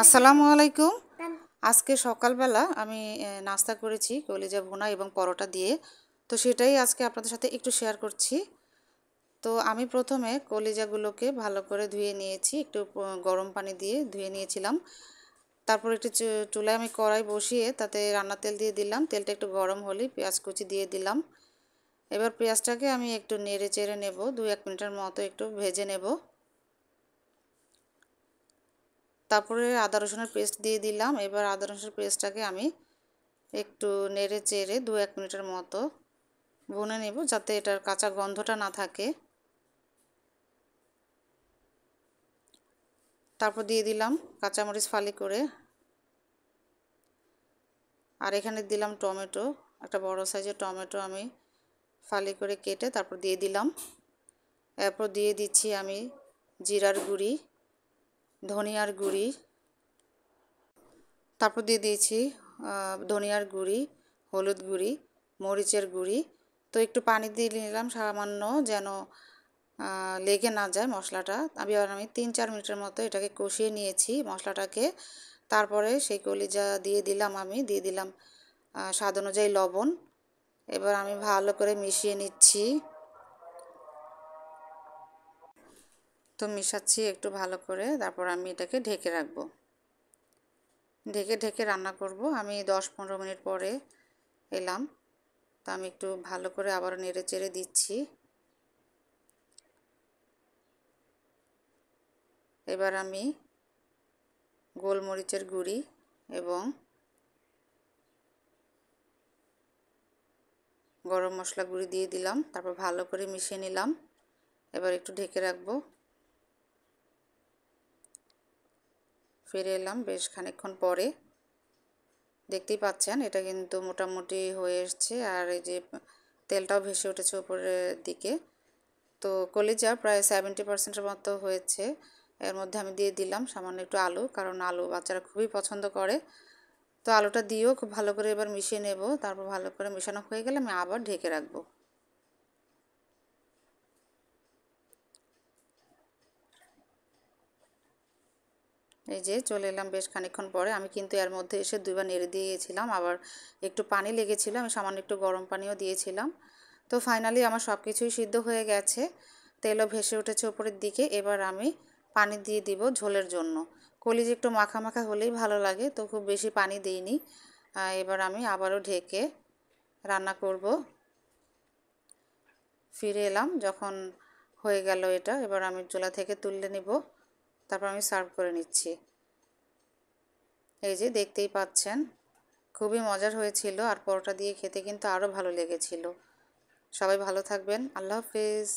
আসসালামু আলাইকুম। আজকে সকালবেলা আমি নাস্তা করেছি কলিজা ভুনা এবং পরোটা দিয়ে। তো সেটাই আজকে আপনাদের সাথে একটু শেয়ার করছি। তো আমি প্রথমে কলিজাগুলোকে ভালো করে ধুয়ে নিয়েছি, একটু গরম পানি দিয়ে ধুয়ে নিয়েছিলাম। তারপর একটু চুলায় আমি কড়াই বসিয়ে তাতে রান্নার তেল দিয়ে দিলাম। তেলটা একটু গরম হলেই পেঁয়াজ কুচি দিয়ে দিলাম। এবার পেঁয়াজটাকে আমি একটু নেড়ে চেড়ে নেব, 2-1 মিনিটের মতো একটু ভেজে নেব। তারপরে আদা রসুনের পেস্ট দিয়ে দিলাম। এবার আদা রসুনের পেস্টটাকে আমি একটু নেড়ে চেড়ে 2-1 মিনিটের মতো ভুনে নেব, যাতে এটার কাঁচা গন্ধটা না থাকে। তারপর দিয়ে দিলাম কাঁচামরিচ ফালি করে, আর এখানে দিলাম টমেটো, একটা বড় সাইজের টমেটো আমি ফালি করে কেটে তারপর দিয়ে দিলাম। এরপর দিয়ে দিচ্ছি আমি জিরার গুঁড়ি, ধনিয়ার গুঁড়ি, তারপর দিয়ে দিয়েছি ধনিয়ার গুঁড়ি, হলুদ গুঁড়ি, মরিচের গুঁড়ি। তো একটু পানি দিয়ে নিলাম সামান্য, যেন লেগে না যায় মশলাটা। আমি 3-4 মিনিটের মতো এটাকে কষিয়ে নিয়েছি মশলাটাকে। তারপরে সেই কলিজা দিয়ে দিলাম স্বাদ অনুযায়ী লবণ। এবার আমি ভালো করে মিশিয়ে নিচ্ছি। তো মিশাচ্ছি একটু ভালো করে, তারপর আমি এটাকে ঢেকে রাখবো। ঢেকে ঢেকে রান্না করব। আমি 10-15 মিনিট পরে এলাম। তো আমি একটু ভালো করে আবার নেড়ে চেড়ে দিচ্ছি। এবার আমি গোলমরিচের গুঁড়ি এবং গরম মশলা গুঁড়ি দিয়ে দিলাম। তারপর ভালো করে মিশিয়ে নিলাম। এবার একটু ঢেকে রাখবো। ফিরে এলাম বেশ খানিকক্ষণ পরে। দেখতেই পাচ্ছেন এটা কিন্তু মোটামুটি হয়ে এসছে, আর এই যে তেলটাও ভেসে উঠেছে উপরের দিকে। তো কলিজা প্রায় 70% মতো হয়েছে। এর মধ্যে আমি দিয়ে দিলাম সামান্য একটু আলু, কারণ আলু বাচ্চারা খুবই পছন্দ করে। তো আলুটা দিয়েও খুব ভালো করে এবার মিশিয়ে নেব। তারপর ভালো করে মেশানো হয়ে গেলে আমি আবার ঢেকে রাখবো। এই যে চলে এলাম বেশ খানিকক্ষণ পরে। আমি কিন্তু এর মধ্যে এসে 2বার নেড়ে দিয়েছিলাম, আবার একটু পানি লেগেছিল, আমি সামান্য একটু গরম পানিও দিয়েছিলাম। তো ফাইনালি আমার সব কিছুই সিদ্ধ হয়ে গেছে, তেলও ভেসে উঠেছে উপরের দিকে। এবার আমি পানি দিয়ে দিব ঝোলের জন্য। কলিজা একটু মাখা মাখা হলেই ভালো লাগে, তো খুব বেশি পানি দিইনি। এবার আমি আবারও ঢেকে রান্না করব। ফিরে এলাম যখন হয়ে গেল এটা, এবার আমি চুলা থেকে তুলে নিব। তারপর আমি সার্ভ করে নিচ্ছি। এই যে দেখতেই পাচ্ছেন খুবই মজার হয়েছিল, আর পরোটা দিয়ে খেতে কিন্তু আরও ভালো লেগেছিল। সবাই ভালো থাকবেন। আল্লাহ হাফেজ।